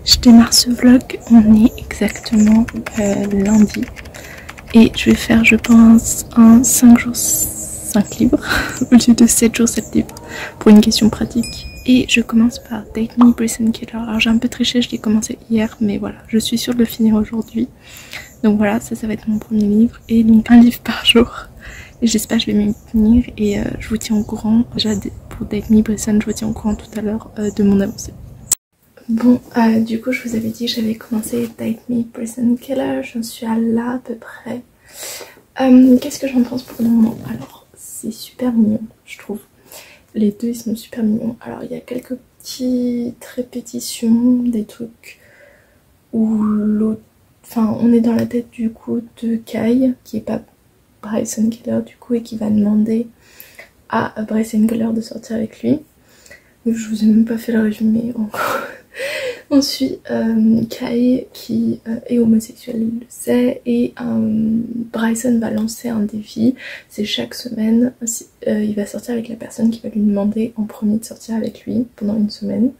Je démarre ce vlog, on est exactement lundi et je vais faire je pense un 5 jours 5 livres au lieu de 7 jours 7 livres pour une question pratique. Et je commence par Date Me Bryson Keller. Alors j'ai un peu triché, je l'ai commencé hier mais voilà, je suis sûre de le finir aujourd'hui. Donc voilà, ça va être mon premier livre et donc un livre par jour. Et j'espère que je vais m'y tenir et je vous tiens au courant. Déjà pour Date Me Bryson, je vous tiens au courant tout à l'heure de mon avancée. Bon, du coup, je vous avais dit que j'avais commencé Date Me Bryson Keller. J'en suis à là à peu près. Qu'est-ce que j'en pense pour le moment? Alors, c'est super mignon, je trouve. Les deux, ils sont super mignons. Alors, il y a quelques petites répétitions, des trucs où l'autre... Enfin, on est dans la tête du coup de Kai, qui est pas Bryson Keller du coup, et qui va demander à Bryson Keller de sortir avec lui. Donc, je vous ai même pas fait le résumé encore. On suit Kai qui est homosexuel, il le sait, et Bryson va lancer un défi. C'est chaque semaine, il va sortir avec la personne qui va lui demander en premier de sortir avec lui pendant une semaine.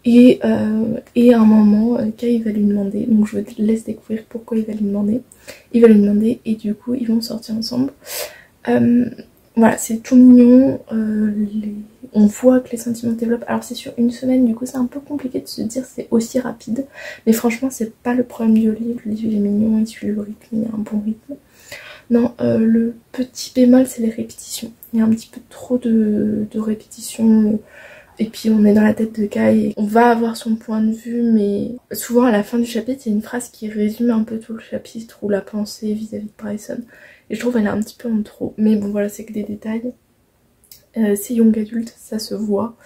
Et à un moment, Kai va lui demander, donc je vous laisse découvrir pourquoi il va lui demander. Il va lui demander et du coup ils vont sortir ensemble. Voilà, c'est tout mignon, on voit que les sentiments se développent. Alors c'est sur une semaine, du coup c'est un peu compliqué de se dire c'est aussi rapide. Mais franchement c'est pas le problème du livre, le livre il est mignon, il suit le rythme, il y a un bon rythme. Non, le petit bémol c'est les répétitions. Il y a un petit peu trop de répétitions. Et puis on est dans la tête de Kai et on va avoir son point de vue, mais souvent à la fin du chapitre il y a une phrase qui résume un peu tout le chapitre ou la pensée vis-à-vis de Bryson. Et je trouve elle est un petit peu en trop. Mais bon voilà, c'est que des détails. C'est young adulte, ça se voit.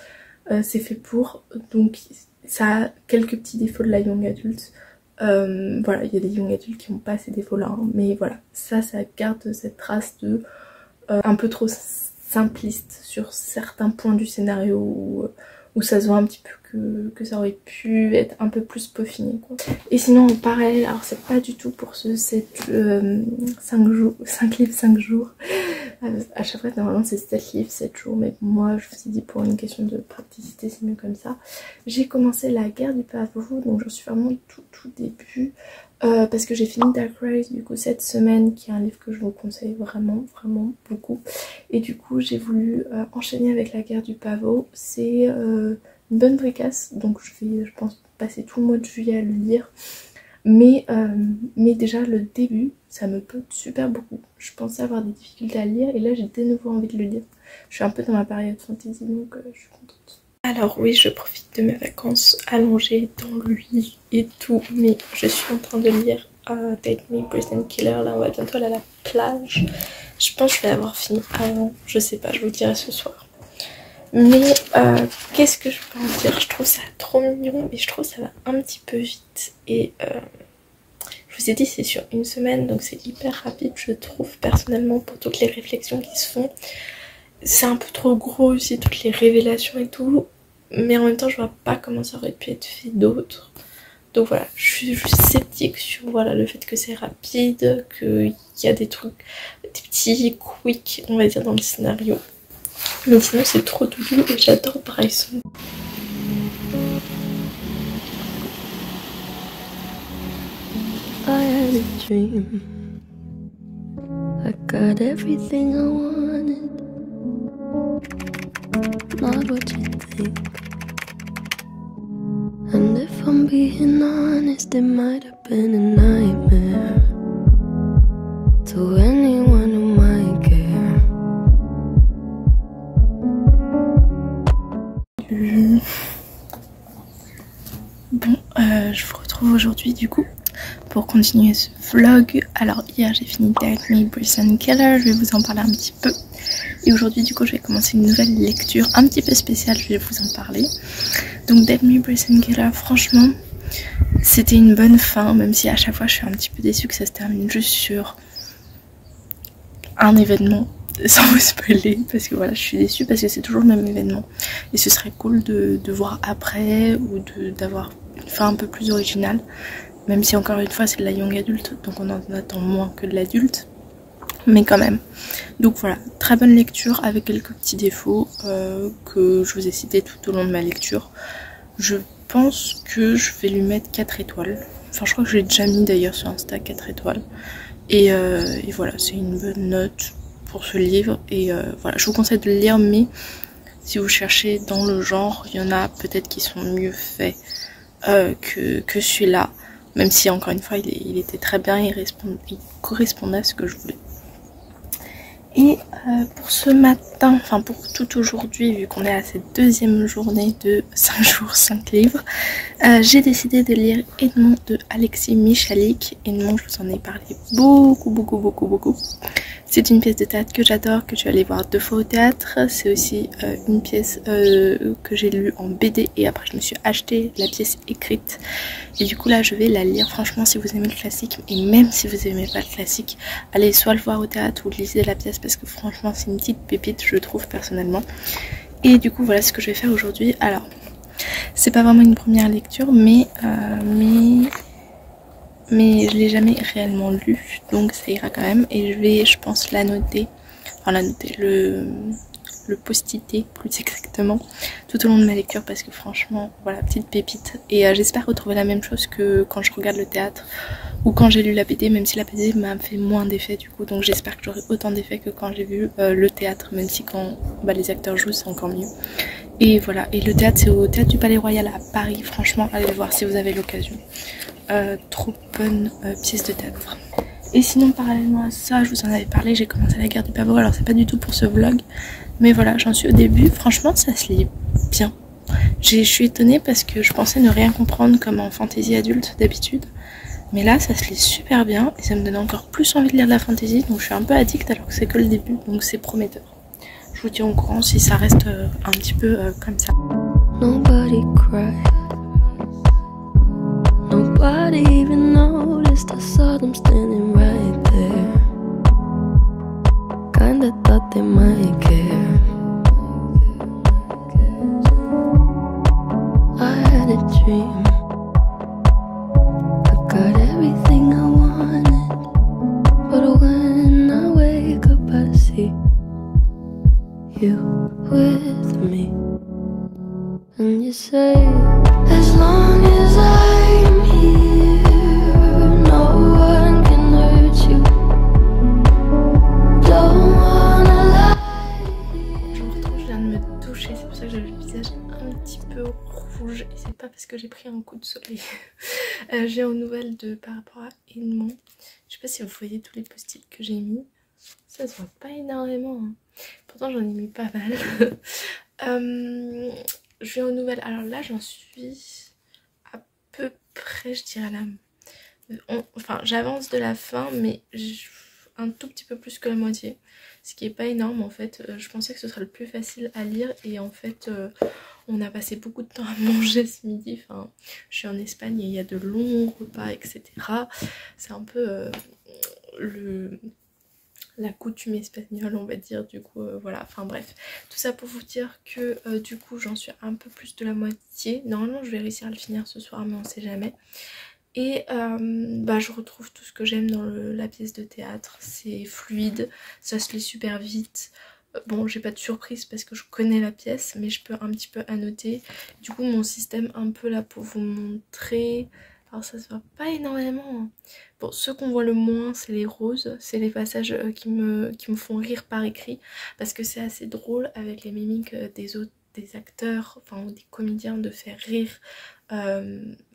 C'est fait pour. Donc ça a quelques petits défauts de la young adulte. Voilà, il y a des young adultes qui n'ont pas ces défauts-là. Hein, mais voilà, ça garde cette trace de un peu trop simpliste sur certains points du scénario où ça se voit un petit peu que ça aurait pu être un peu plus peaufiné quoi. Et sinon en parallèle, alors c'est pas du tout pour ce 5 livres 5 jours, à chaque fois normalement c'est 7 livres 7 jours, mais moi je me suis dit pour une question de praticité c'est mieux comme ça. J'ai commencé La Guerre du Pavot, donc j'en suis vraiment tout début. Parce que j'ai fini Dark Rise du coup cette semaine, qui est un livre que je vous conseille vraiment beaucoup, et du coup j'ai voulu enchaîner avec La Guerre du Pavot. C'est une bonne bricasse, donc je pense passer tout le mois de juillet à le lire, mais déjà le début ça me plaît super beaucoup. Je pensais avoir des difficultés à le lire et là j'ai de nouveau envie de le lire. Je suis un peu dans ma période fantasy, donc je suis contente. Alors oui, je profite de mes vacances allongées dans le lit et tout, mais je suis en train de lire Date Me Bryson Keller. Là on va bientôt aller à la plage. Je pense que je vais l'avoir fini avant, je sais pas, je vous le dirai ce soir. Mais qu'est-ce que je peux en dire? Je trouve ça trop mignon, mais je trouve ça va un petit peu vite. Et je vous ai dit c'est sur une semaine, donc c'est hyper rapide je trouve personnellement pour toutes les réflexions qui se font. C'est un peu trop gros aussi, toutes les révélations et tout. Mais en même temps je vois pas comment ça aurait pu être fait d'autre. Donc voilà, je suis juste sceptique sur voilà, le fait que c'est rapide, qu'il y a des trucs, des petits quick on va dire dans le scénario. Mais sinon c'est trop doudou et j'adore Bryson. I had a dream. I got everything I wanted. Not what you think. And if I'm being honest, it might have been a nightmare to anyone who might care. Bon, je vous retrouve aujourd'hui du coup pour continuer ce vlog. Alors hier j'ai fini Date Me Bryson Keller, je vais vous en parler un petit peu. Et aujourd'hui du coup je vais commencer une nouvelle lecture un petit peu spéciale, je vais vous en parler. Donc Date Me Bryson Keller, franchement c'était une bonne fin, même si à chaque fois je suis un petit peu déçue que ça se termine juste sur un événement, sans vous spoiler, parce que voilà je suis déçue parce que c'est toujours le même événement. Et ce serait cool de voir après ou d'avoir une fin un peu plus originale. Même si encore une fois c'est de la young adulte, donc on en attend moins que de l'adulte. Mais quand même. Donc voilà, très bonne lecture avec quelques petits défauts que je vous ai cités tout au long de ma lecture. Je pense que je vais lui mettre 4 étoiles. Enfin je crois que je l'ai déjà mis d'ailleurs sur Insta 4 étoiles. Et voilà, c'est une bonne note pour ce livre. Et voilà, je vous conseille de le lire, mais si vous cherchez dans le genre, il y en a peut-être qui sont mieux faits que celui-là. Même si encore une fois il était très bien, il correspondait à ce que je voulais. Et pour ce matin, enfin pour tout aujourd'hui, vu qu'on est à cette deuxième journée de 5 jours, 5 livres, j'ai décidé de lire Edmond de Alexis Michalik. Edmond, je vous en ai parlé beaucoup. C'est une pièce de théâtre que j'adore, que je vais aller voir 2 fois au théâtre. C'est aussi une pièce que j'ai lue en BD et après je me suis acheté la pièce écrite. Et du coup là je vais la lire. Franchement, si vous aimez le classique, et même si vous aimez pas le classique, allez soit le voir au théâtre ou lisez la pièce parce que franchement c'est une petite pépite, je trouve personnellement. Et du coup voilà ce que je vais faire aujourd'hui. Alors c'est pas vraiment une première lecture, mais je l'ai jamais réellement lu, donc ça ira quand même. Et je vais, je pense, le post-iter plus exactement tout au long de ma lecture, parce que franchement voilà, petite pépite. Et j'espère retrouver la même chose que quand je regarde le théâtre ou quand j'ai lu la BD, même si la BD m'a fait moins d'effet du coup, donc j'espère que j'aurai autant d'effet que quand j'ai vu le théâtre, même si quand les acteurs jouent c'est encore mieux. Et voilà, et le théâtre c'est au Théâtre du Palais Royal à Paris, franchement allez le voir si vous avez l'occasion. Trop bonne pièce de théâtre. Et sinon parallèlement à ça, je vous en avais parlé, j'ai commencé La Guerre du Pavot. Alors c'est pas du tout pour ce vlog, mais voilà, j'en suis au début. Franchement ça se lit bien. Je suis étonnée parce que je pensais ne rien comprendre comme en fantasy adulte d'habitude, mais là ça se lit super bien et ça me donne encore plus envie de lire de la fantasy. Donc je suis un peu addict alors que c'est que le début, donc c'est prometteur. Je vous tiens au courant si ça reste un petit peu comme ça. Nobody cried. Nobody even noticed. I saw them standing right there. Kinda thought they might care. I had a dream. I got everything I wanted. But when I wake up I see you with me. And you say, as long as I'm here, no one can hurt you. Don't wanna lie. Je me retrouve, je viens de me doucher, c'est pour ça que j'ai le visage un petit peu rouge. Et c'est pas parce que j'ai pris un coup de soleil. J'ai aux nouvelles par rapport à Edmond. Je sais pas si vous voyez tous les post-it que j'ai mis. Ça se voit pas énormément, hein. Pourtant j'en ai mis pas mal. Je viens aux nouvelles. Alors là j'en suis à peu près, je dirais là. Enfin j'avance de la fin, mais un tout petit peu plus que la moitié. Ce qui est pas énorme en fait. Je pensais que ce serait le plus facile à lire et en fait on a passé beaucoup de temps à manger ce midi. Enfin, je suis en Espagne et il y a de longs repas, etc. C'est un peu la coutume espagnole, on va dire, du coup voilà, enfin bref, tout ça pour vous dire que du coup j'en suis un peu plus de la moitié. Normalement je vais réussir à le finir ce soir, mais on sait jamais. Et je retrouve tout ce que j'aime dans la pièce de théâtre. C'est fluide, ça se lit super vite. Bon, j'ai pas de surprise parce que je connais la pièce, mais je peux un petit peu annoter. Du coup mon système un peu là pour vous montrer. Alors ça se voit pas énormément, hein. Bon, ce qu'on voit le moins c'est les roses, c'est les passages qui me font rire par écrit, parce que c'est assez drôle avec les mimiques des acteurs, enfin des comédiens, de faire rire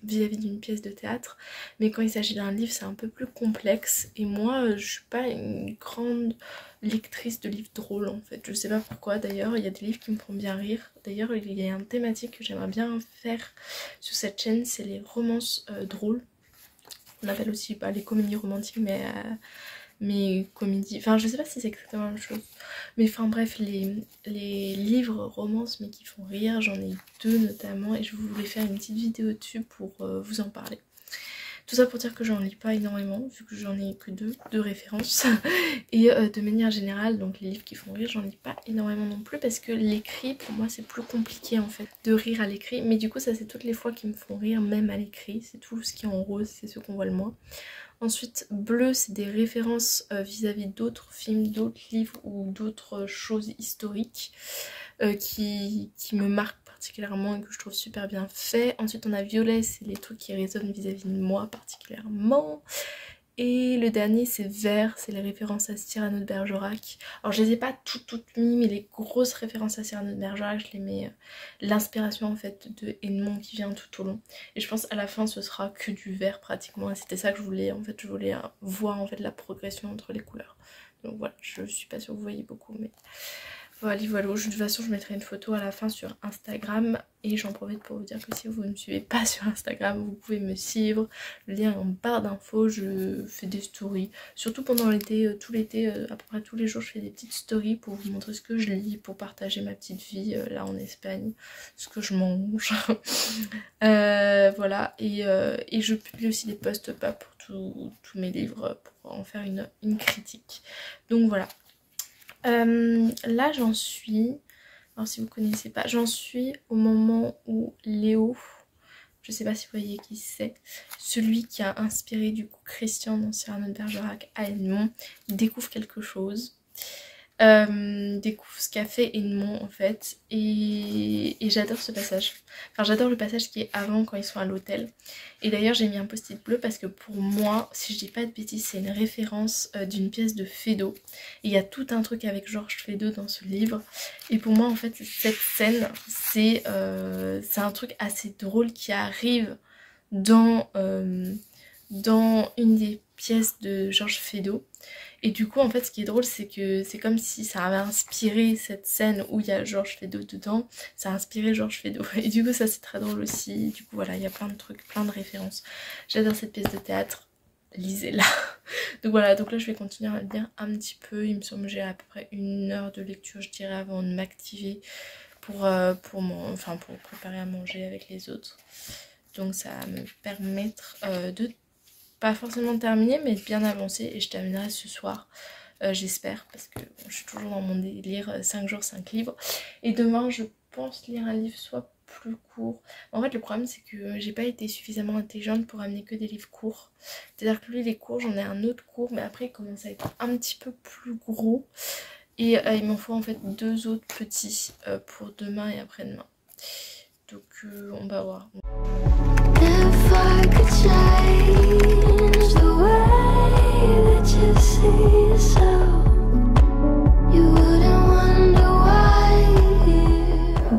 vis-à-vis d'une pièce de théâtre. Mais quand il s'agit d'un livre c'est un peu plus complexe, et moi je suis pas une grande lectrice de livres drôles en fait. Je sais pas pourquoi d'ailleurs, il y a des livres qui me font bien rire. D'ailleurs il y a une thématique que j'aimerais bien faire sur cette chaîne, c'est les romances drôles. On appelle aussi les comédies romantiques, mais comédies... Enfin je sais pas si c'est exactement la même chose. Mais enfin bref, les livres romances mais qui font rire, j'en ai 2 notamment, et je voulais faire une petite vidéo dessus pour vous en parler. Tout ça pour dire que j'en lis pas énormément, vu que j'en ai que deux références. Et de manière générale, donc les livres qui font rire, j'en lis pas énormément non plus, parce que l'écrit, pour moi, c'est plus compliqué en fait de rire à l'écrit. Mais du coup, ça c'est toutes les fois qui me font rire, même à l'écrit. C'est tout ce qui est en rose, c'est ce qu'on voit le moins. Ensuite, bleu, c'est des références vis-à-vis d'autres films, d'autres livres ou d'autres choses historiques qui me marquent particulièrement et que je trouve super bien fait. Ensuite on a violet, c'est les trucs qui résonnent vis-à-vis de moi particulièrement. Et le dernier c'est vert, c'est les références à Cyrano de Bergerac. Alors je les ai pas toutes mis, mais les grosses références à Cyrano de Bergerac, je les mets l'inspiration en fait de Edmond qui vient tout au long. Et je pense à la fin ce sera que du vert pratiquement, et c'était ça que je voulais en fait, je voulais voir en fait la progression entre les couleurs. Donc voilà, je suis pas sûre que vous voyez beaucoup, mais voilà. De toute façon je mettrai une photo à la fin sur Instagram, et j'en profite pour vous dire que si vous ne me suivez pas sur Instagram, vous pouvez me suivre, le lien est en barre d'infos. Je fais des stories, surtout pendant l'été, tout l'été, à peu près tous les jours je fais des petites stories pour vous montrer ce que je lis, pour partager ma petite vie là en Espagne, ce que je mange. Voilà, et je publie aussi des posts pas pour tous mes livres, pour en faire une critique. Donc voilà. Là j'en suis, alors si vous connaissez pas, j'en suis au moment où Léo, je sais pas si vous voyez qui c'est, celui qui a inspiré du coup Christian dans Cyrano de Bergerac à Edmond, découvre quelque chose, découvre ce qu'a fait Edmond en fait, et j'adore ce passage. Enfin j'adore le passage qui est avant, quand ils sont à l'hôtel. Et d'ailleurs j'ai mis un post-it bleu parce que pour moi, si je dis pas de bêtises, c'est une référence d'une pièce de Feydeau. Et il y a tout un truc avec Georges Feydeau dans ce livre. Et pour moi en fait cette scène, c'est un truc assez drôle qui arrive dans une des pièces de Georges Feydeau. Et du coup en fait ce qui est drôle, c'est que c'est comme si ça avait inspiré cette scène où il y a Georges Feydeau dedans, ça a inspiré Georges Feydeau. Et du coup ça c'est très drôle aussi. Du coup voilà, il y a plein de trucs, plein de références. J'adore cette pièce de théâtre, lisez-la. Donc voilà, donc là je vais continuer à lire un petit peu. Il me semble que j'ai à peu près 1 heure de lecture je dirais avant de m'activer pour préparer à manger avec les autres. Donc ça va me permettre de pas forcément terminer, mais de bien avancer, et je terminerai ce soir, j'espère, parce que bon, je suis toujours dans mon délire 5 jours 5 livres. Et demain je pense lire un livre soit plus court. En fait le problème c'est que j'ai pas été suffisamment intelligente pour amener que des livres courts. C'est à dire que lui les courts, j'en ai un autre court, mais après il commence à être un petit peu plus gros, et il m'en faut en fait 2 autres petits pour demain et après-demain. Donc on va voir. If I could change the way that you see yourself, you wouldn't wonder why.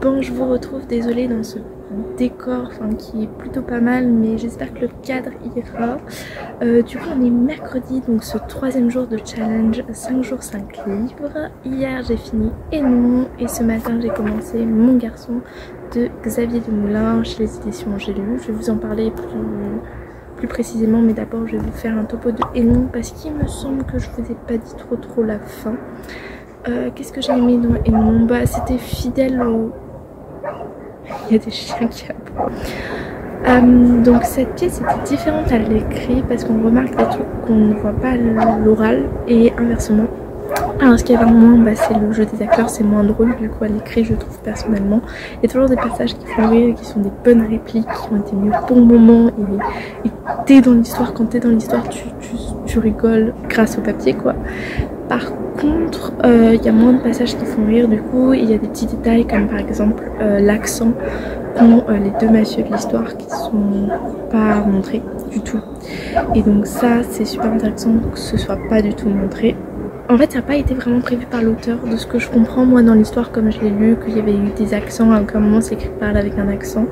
Bon, je vous retrouve, désolée, dans ce décor qui est plutôt pas mal, mais j'espère que le cadre ira. Du coup on est mercredi, donc ce 3e jour de challenge 5 jours 5 livres. Hier j'ai fini Edmond, et ce matin j'ai commencé Mon garçon de Xavier Demoulin chez les éditions J'ai lu. Je vais vous en parler plus précisément, mais d'abord je vais vous faire un topo de Edmond parce qu'il me semble que je vous ai pas dit trop la fin. Qu'est-ce que j'ai aimé dans Edmond? Bah c'était fidèle au... Il y a des chiens qui aboient. Donc cette pièce était différente à l'écrit parce qu'on remarque des trucs qu'on ne voit pas à l'oral, et inversement. Alors ce qu'il y a moins, c'est le jeu des acteurs, c'est moins drôle du coup à l'écrit je trouve personnellement. Il y a toujours des passages qui font rire, qui sont des bonnes répliques, qui ont été mis au bon moment, et t'es dans l'histoire. Quand t'es dans l'histoire tu rigoles grâce au papier quoi. Par contre il y a moins de passages qui font rire du coup, et il y a des petits détails comme par exemple l'accent qu'ont les 2 messieurs de l'histoire qui sont pas montrés du tout. Et donc ça c'est super intéressant que ce soit pas du tout montré. En fait ça n'a pas été vraiment prévu par l'auteur, de ce que je comprends moi dans l'histoire comme je l'ai lu, qu'il y avait eu des accents, à aucun moment c'est écrit parle avec un accent.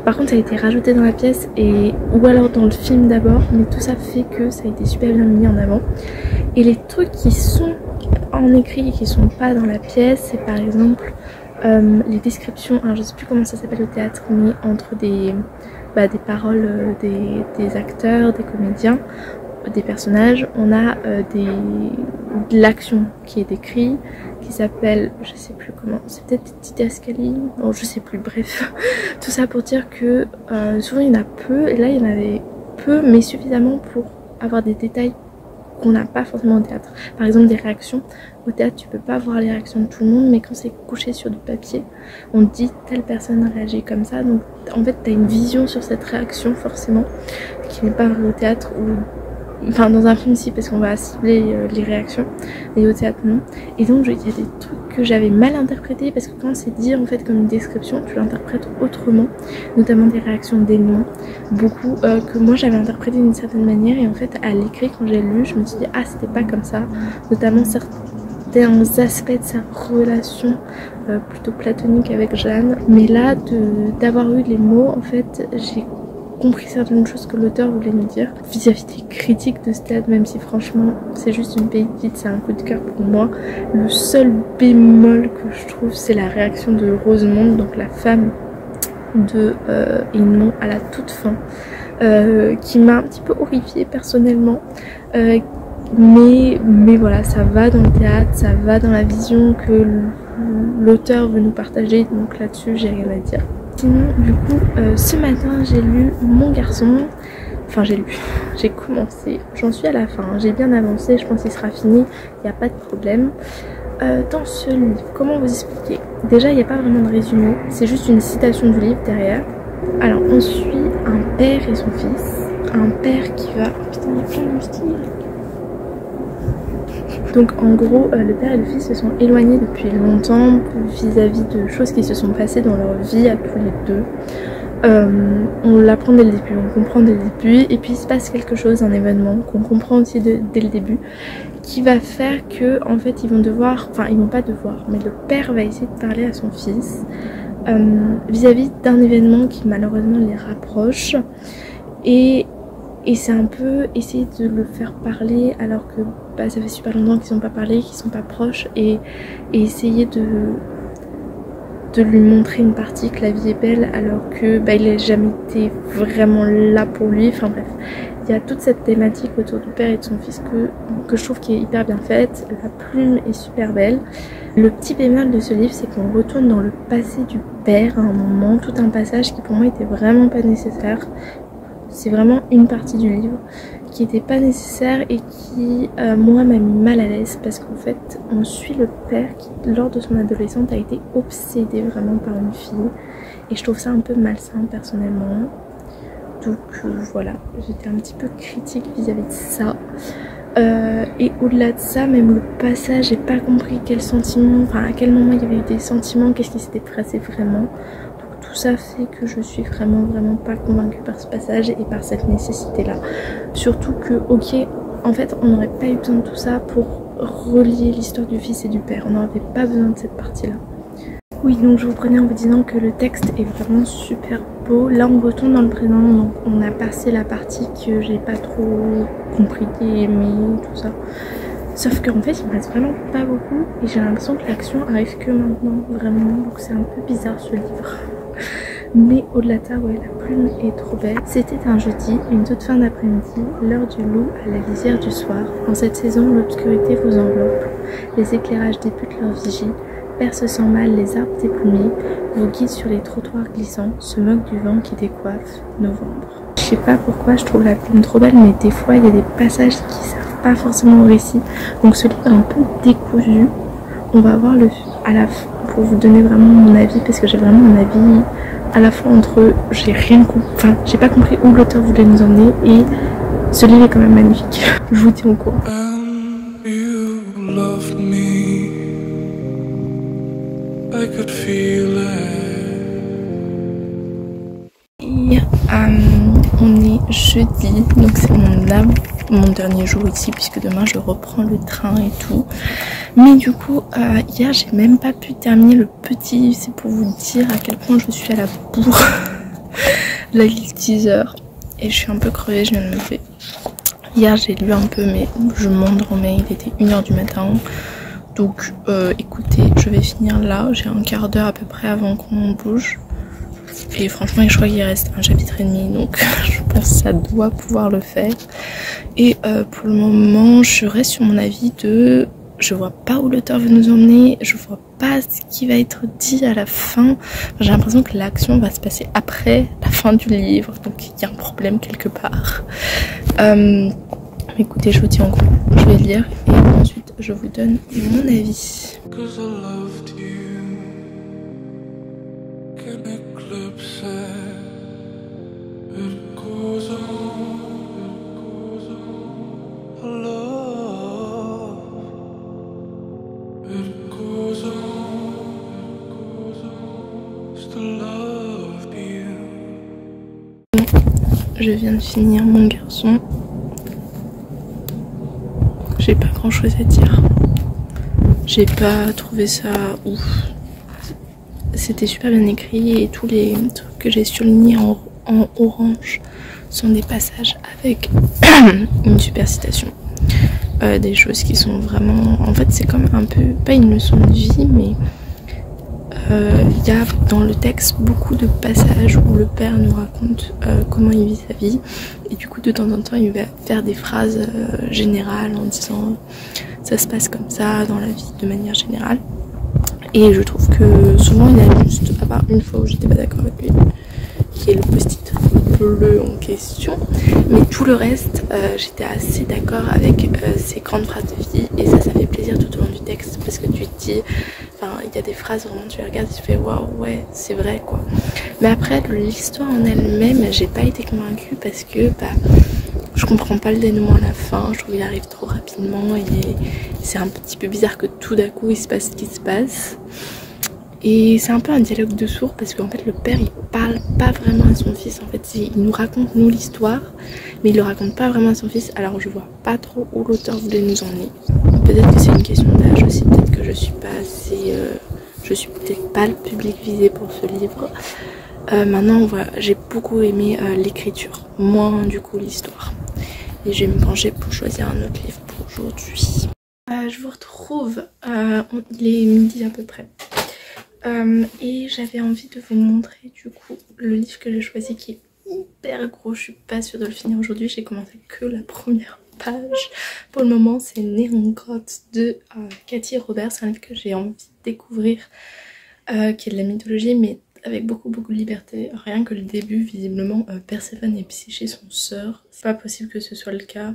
Par contre ça a été rajouté dans la pièce, ou alors dans le film d'abord, mais tout ça fait que ça a été super bien mis en avant. Et les trucs qui sont en écrit et qui sont pas dans la pièce, c'est par exemple les descriptions, alors je sais plus comment ça s'appelle au théâtre, mais entre des paroles des acteurs, des comédiens, des personnages, on a de l'action qui est décrit, qui s'appelle, je sais plus comment, c'est peut-être des didascalies, bon je sais plus, bref. Tout ça pour dire que souvent il y en a peu, et là il y en avait peu, mais suffisamment pour avoir des détails qu'on n'a pas forcément au théâtre. Par exemple des réactions, au théâtre tu peux pas voir les réactions de tout le monde, mais quand c'est couché sur du papier, on te dit telle personne réagit comme ça, donc en fait tu as une vision sur cette réaction forcément, qui n'est pas au théâtre où Enfin dans un film si, parce qu'on va cibler les réactions, mais au théâtre non. Et donc il y a des trucs que j'avais mal interprétés, parce que quand c'est dit en fait comme une description, tu l'interprètes autrement, notamment des réactions des noms, beaucoup que moi j'avais interprété d'une certaine manière, et en fait à l'écrit quand j'ai lu je me suis dit ah c'était pas comme ça, notamment certains aspects de sa relation plutôt platonique avec Jeanne, mais là d'avoir eu les mots en fait j'ai compris certaines choses que l'auteur voulait nous dire vis-à-vis des critiques de ce théâtre, même si franchement c'est juste une pépite, c'est un coup de cœur pour moi. Le seul bémol que je trouve c'est la réaction de Rosemonde, donc la femme de Edmond à la toute fin, qui m'a un petit peu horrifiée personnellement, mais voilà, ça va dans le théâtre, ça va dans la vision que l'auteur veut nous partager, donc là-dessus j'ai rien à dire. Sinon du coup ce matin j'ai lu Mon garçon, enfin j'ai commencé, j'en suis à la fin, j'ai bien avancé, je pense qu'il sera fini, il n'y a pas de problème. Dans ce livre, comment vous expliquer? Déjà il n'y a pas vraiment de résumé, c'est juste une citation du livre derrière. Alors on suit un père et son fils, un père qui va... Oh putain il y a plein de moustiques. Donc en gros, le père et le fils se sont éloignés depuis longtemps vis-à-vis de choses qui se sont passées dans leur vie à tous les deux. On l'apprend dès le début, on comprend dès le début, et puis il se passe quelque chose, un événement qu'on comprend aussi dès le début, qui va faire que en fait ils vont devoir, enfin ils vont pas devoir, mais le père va essayer de parler à son fils vis-à-vis d'un événement qui malheureusement les rapproche, et c'est un peu essayer de le faire parler alors que bah, ça fait super longtemps qu'ils n'ont pas parlé, qu'ils sont pas proches, et essayer de lui montrer une partie que la vie est belle alors que bah, il n'a jamais été vraiment là pour lui. Enfin bref, il y a toute cette thématique autour du père et de son fils que je trouve qui est hyper bien faite. La plume est super belle. Le petit bémol de ce livre, c'est qu'on retourne dans le passé du père à un moment, tout un passage qui pour moi était vraiment pas nécessaire. C'est vraiment une partie du livre qui n'était pas nécessaire et qui moi m'a mis mal à l'aise, parce qu'en fait on suit le père qui lors de son adolescence a été obsédé vraiment par une fille, et je trouve ça un peu malsain personnellement. Donc voilà, j'étais un petit peu critique vis-à-vis de ça. Et au-delà de ça, même le passage, j'ai pas compris quel sentiment, enfin à quel moment il y avait eu des sentiments, qu'est-ce qui s'était passé vraiment. Tout ça fait que je suis vraiment pas convaincue par ce passage et par cette nécessité là. Surtout que ok, en fait on n'aurait pas eu besoin de tout ça pour relier l'histoire du fils et du père, on n'aurait pas besoin de cette partie là. Oui, donc je vous prenais en vous disant que le texte est vraiment super beau. Là on retourne dans le présent, donc on a passé la partie que j'ai pas trop compris et aimé, tout ça. Sauf qu'en fait il me reste vraiment pas beaucoup et j'ai l'impression que l'action arrive que maintenant, vraiment, donc c'est un peu bizarre ce livre. Mais au-delà de ça, ouais, la plume est trop belle. C'était un jeudi, une toute fin d'après-midi, l'heure du loup à la lisière du soir. En cette saison, l'obscurité vous enveloppe, les éclairages débutent leur vigie, perce sans mal les arbres déplumés, vous guident sur les trottoirs glissants, se moquent du vent qui décoiffe novembre. Je sais pas pourquoi je trouve la plume trop belle, mais des fois il y a des passages qui servent pas forcément au récit. Donc ce livre est un peu décousu. On va voir à la fin pour vous donner vraiment mon avis, parce que j'ai vraiment un avis à la fois entre j'ai rien compris, enfin j'ai pas compris où l'auteur voulait nous emmener, et ce livre est quand même magnifique. Je vous tiens au courant. Et on est jeudi, donc c'est mon dernier jour ici, puisque demain je reprends le train et tout. Mais du coup hier j'ai même pas pu terminer le petit, c'est pour vous dire à quel point je suis à la bourre. La liste teaser, et je suis un peu crevée, je viens de me lever. Hier j'ai lu un peu mais je m'endormais, il était 1h du matin. Donc écoutez, je vais finir là, j'ai un quart d'heure à peu près avant qu'on bouge. Et franchement je crois qu'il reste un chapitre et demi, donc je pense que ça doit pouvoir le faire. Et pour le moment je reste sur mon avis de... Je vois pas où l'auteur veut nous emmener, je vois pas ce qui va être dit à la fin. J'ai l'impression que l'action va se passer après la fin du livre, donc il y a un problème quelque part. Écoutez, je vous tiens en courant, je vais lire et ensuite je vous donne mon avis. je viens de finir Mon garçon. J'ai pas grand chose à dire. J'ai pas trouvé ça ouf. C'était super bien écrit et tous les trucs que j'ai surlignés en orange sont des passages avec une super citation. Des choses qui sont vraiment... En fait c'est comme un peu, pas une leçon de vie, mais il y a dans le texte beaucoup de passages où le père nous raconte comment il vit sa vie, et du coup de temps en temps il va faire des phrases générales en disant ça se passe comme ça dans la vie de manière générale. Et je trouve que souvent il y a juste, à part une fois où j'étais pas d'accord avec lui, qui est le post-it bleu en question, mais tout le reste j'étais assez d'accord avec ces grandes phrases de vie, et ça fait plaisir tout au long du texte parce que tu te dis, enfin il y a des phrases vraiment tu les regardes et tu fais waouh, ouais c'est vrai quoi. Mais après l'histoire en elle-même j'ai pas été convaincue parce que je comprends pas le dénouement à la fin, je trouve qu'il arrive trop rapidement et c'est un petit peu bizarre que tout d'un coup il se passe ce qui se passe. Et c'est un peu un dialogue de sourds parce qu'en fait le père il parle pas vraiment à son fils, en fait il nous raconte nous l'histoire mais il le raconte pas vraiment à son fils, alors je vois pas trop où l'auteur voulait nous emmener. Peut-être que c'est une question d'âge aussi, peut-être que je suis pas assez... je suis peut-être pas le public visé pour ce livre. Maintenant voilà, j'ai beaucoup aimé l'écriture, moins du coup l'histoire. Et je vais me pencher pour choisir un autre livre pour aujourd'hui. Je vous retrouve, il est midi à peu près. Et j'avais envie de vous montrer du coup le livre que j'ai choisi qui est hyper gros. Je suis pas sûre de le finir aujourd'hui, j'ai commencé que la première page. Pour le moment c'est Né en grotte de Cathy Robert, c'est un livre que j'ai envie de découvrir, qui est de la mythologie mais avec beaucoup de liberté. Rien que le début, visiblement Perséphone et Psyché sont sœurs, c'est pas possible que ce soit le cas.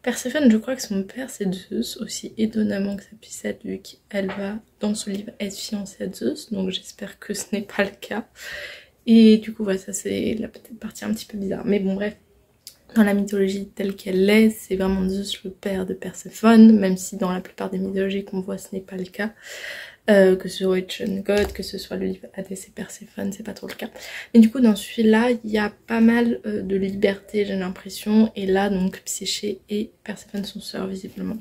Perséphone, je crois que son père c'est Zeus, aussi étonnamment que ça puisse être vu qu'elle va dans ce livre être fiancée à Zeus, donc j'espère que ce n'est pas le cas. Et du coup voilà, ça c'est la petite partie un petit peu bizarre, mais bon bref, dans la mythologie telle qu'elle est, c'est vraiment Zeus le père de Perséphone, même si dans la plupart des mythologies qu'on voit ce n'est pas le cas. Que ce soit Ocean God, que ce soit le livre Hadès et Perséphone, c'est pas trop le cas. Mais du coup dans celui-là, il y a pas mal de liberté, j'ai l'impression. Et là donc Psyché et Perséphone sont sœurs visiblement.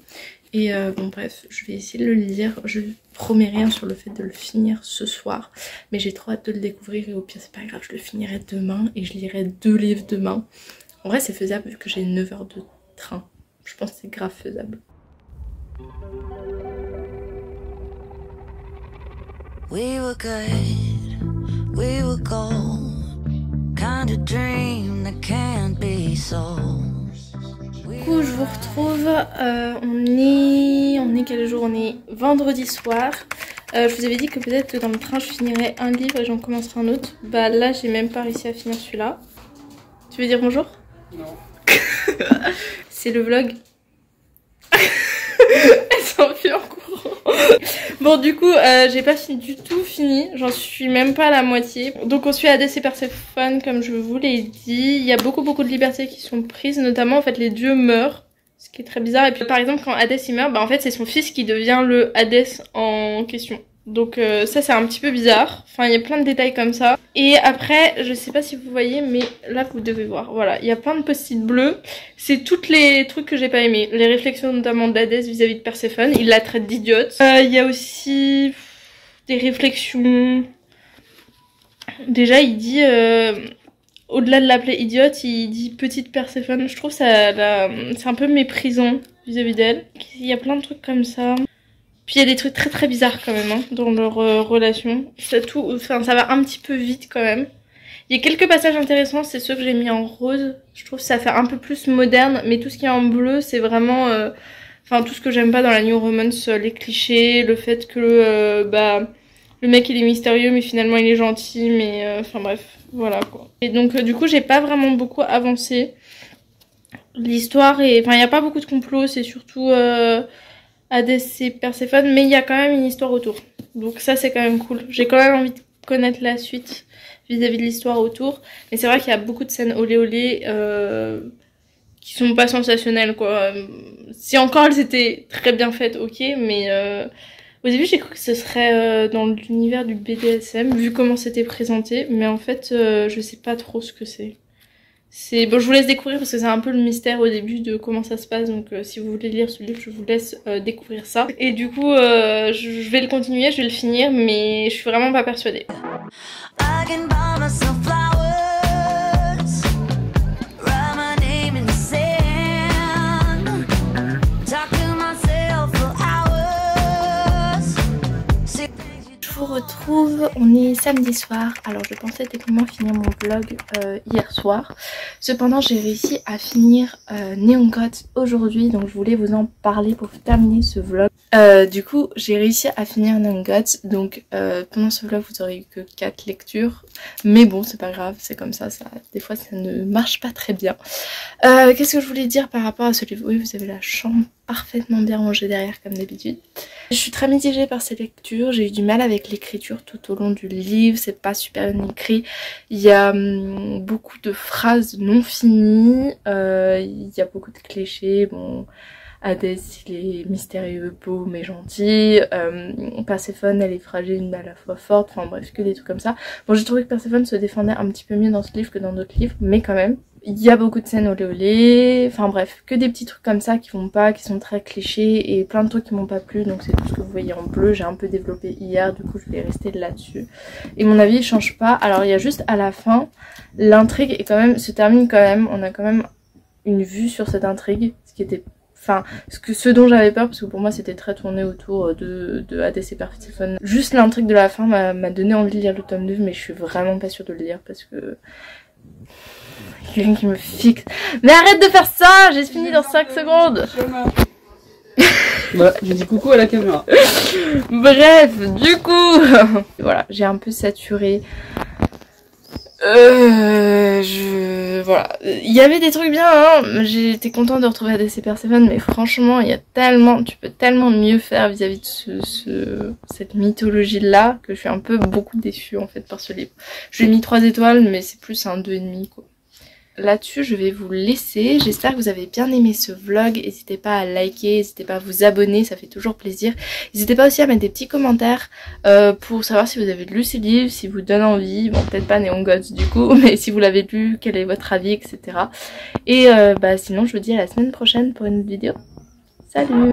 Et bon bref, je vais essayer de le lire. Je promets rien sur le fait de le finir ce soir, mais j'ai trop hâte de le découvrir et au pire c'est pas grave, je le finirai demain et je lirai 2 livres demain. En vrai c'est faisable vu que j'ai 9 heures de train. Je pense que c'est grave faisable. We were good, we were gold, kind of dream that can't be sold. Du coup je vous retrouve, on est quel jour? On est vendredi soir. Je vous avais dit que peut-être que dans le train je finirais un livre et j'en commencerai un autre. Bah là j'ai même pas réussi à finir celui-là. Tu veux dire bonjour? Non. C'est le vlog. Elle s'enfuit en courant. Bon du coup j'ai pas du tout fini, j'en suis même pas à la moitié. Donc on suit Hadès et Perséphone comme je vous l'ai dit. Il y a beaucoup de libertés qui sont prises, notamment en fait les dieux meurent, ce qui est très bizarre. Et puis par exemple quand Hadès il meurt, bah en fait c'est son fils qui devient le Hadès en question. Donc ça c'est un petit peu bizarre, enfin il y a plein de détails comme ça. Et après je sais pas si vous voyez mais là vous devez voir, voilà, il y a plein de post-it bleus. C'est toutes les trucs que j'ai pas aimé, les réflexions notamment d'Hadès vis-à-vis de Perséphone, il la traite d'idiote. Il y a aussi des réflexions, déjà il dit, au-delà de l'appeler idiote, il dit petite Perséphone, je trouve ça, c'est un peu méprisant vis-à-vis d'elle. Il y a plein de trucs comme ça. Puis il y a des trucs très bizarres quand même hein, dans leur relation. Ça va un petit peu vite quand même. Il y a quelques passages intéressants, c'est ceux que j'ai mis en rose. Je trouve que ça fait un peu plus moderne, mais tout ce qui est en bleu, c'est vraiment... Enfin, tout ce que j'aime pas dans la New Romance, les clichés, le fait que le mec il est mystérieux, mais finalement il est gentil, mais... Enfin bref, voilà quoi. Et donc du coup, j'ai pas vraiment beaucoup avancé. L'histoire est... Enfin, il n'y a pas beaucoup de complots, c'est surtout... Hadès et Perséphone, mais il y a quand même une histoire autour. Donc ça c'est quand même cool. J'ai quand même envie de connaître la suite vis-à-vis de l'histoire autour. Mais c'est vrai qu'il y a beaucoup de scènes olé olé qui sont pas sensationnelles quoi. Si encore elles étaient très bien faites, ok, mais au début j'ai cru que ce serait dans l'univers du BDSM vu comment c'était présenté, mais en fait je sais pas trop ce que c'est. Bon, je vous laisse découvrir parce que c'est un peu le mystère au début de comment ça se passe. Donc si vous voulez lire ce livre, je vous laisse découvrir ça. Et du coup, je vais le continuer, je vais le finir, mais je suis vraiment pas persuadée. Je vous retrouve, on est samedi soir. Alors je pensais techniquement finir mon vlog hier soir. Cependant j'ai réussi à finir Neon Gods aujourd'hui, donc je voulais vous en parler pour terminer ce vlog. Du coup j'ai réussi à finir Neon Gods, donc pendant ce vlog vous aurez eu que 4 lectures. Mais bon c'est pas grave, c'est comme ça, des fois ça ne marche pas très bien. Qu'est-ce que je voulais dire par rapport à ce livre? Oui, vous avez la chambre parfaitement bien rangée derrière comme d'habitude. Je suis très mitigée par ces lectures, j'ai eu du mal avec l'écriture tout au long du livre, c'est pas super bien écrit, il y a beaucoup de phrases non finies, il y a beaucoup de clichés, bon... Hadès il est mystérieux, beau mais gentil, Perséphone elle est fragile mais à la fois forte, enfin bref que des trucs comme ça. Bon j'ai trouvé que Perséphone se défendait un petit peu mieux dans ce livre que dans d'autres livres, mais quand même. Il y a beaucoup de scènes olé olé, enfin bref, que des petits trucs comme ça qui vont pas, qui sont très clichés et plein de trucs qui m'ont pas plu, donc c'est tout ce que vous voyez en bleu, j'ai un peu développé hier, du coup je vais rester là-dessus. Et mon avis il change pas, alors il y a juste à la fin, l'intrigue est quand même, se termine quand même, on a quand même une vue sur cette intrigue, ce qui était... Enfin, ce dont j'avais peur, parce que pour moi c'était très tourné autour de Hadès et Perséphone. Juste l'intrigue de la fin m'a donné envie de lire le tome 2, mais je suis vraiment pas sûre de le lire parce que... Quelqu'un qui me fixe. Mais arrête de faire ça! J'ai fini dans 5 secondes! Voilà, je dis coucou à la caméra. Bref, du coup... Voilà, j'ai un peu saturé. Voilà, il y avait des trucs bien, hein. J'étais contente de retrouver Hadès et Perséphone, mais franchement il y a tellement, tu peux tellement mieux faire vis-à-vis de cette mythologie là que je suis un peu beaucoup déçue en fait par ce livre. Je lui ai mis 3 étoiles mais c'est plus un 2,5 quoi. Là-dessus je vais vous laisser, j'espère que vous avez bien aimé ce vlog, n'hésitez pas à liker, n'hésitez pas à vous abonner, ça fait toujours plaisir. N'hésitez pas aussi à mettre des petits commentaires pour savoir si vous avez lu ce livre, si vous donne envie, bon peut-être pas Neon Gods du coup, mais si vous l'avez lu, quel est votre avis, etc. Et sinon je vous dis à la semaine prochaine pour une autre vidéo. Salut!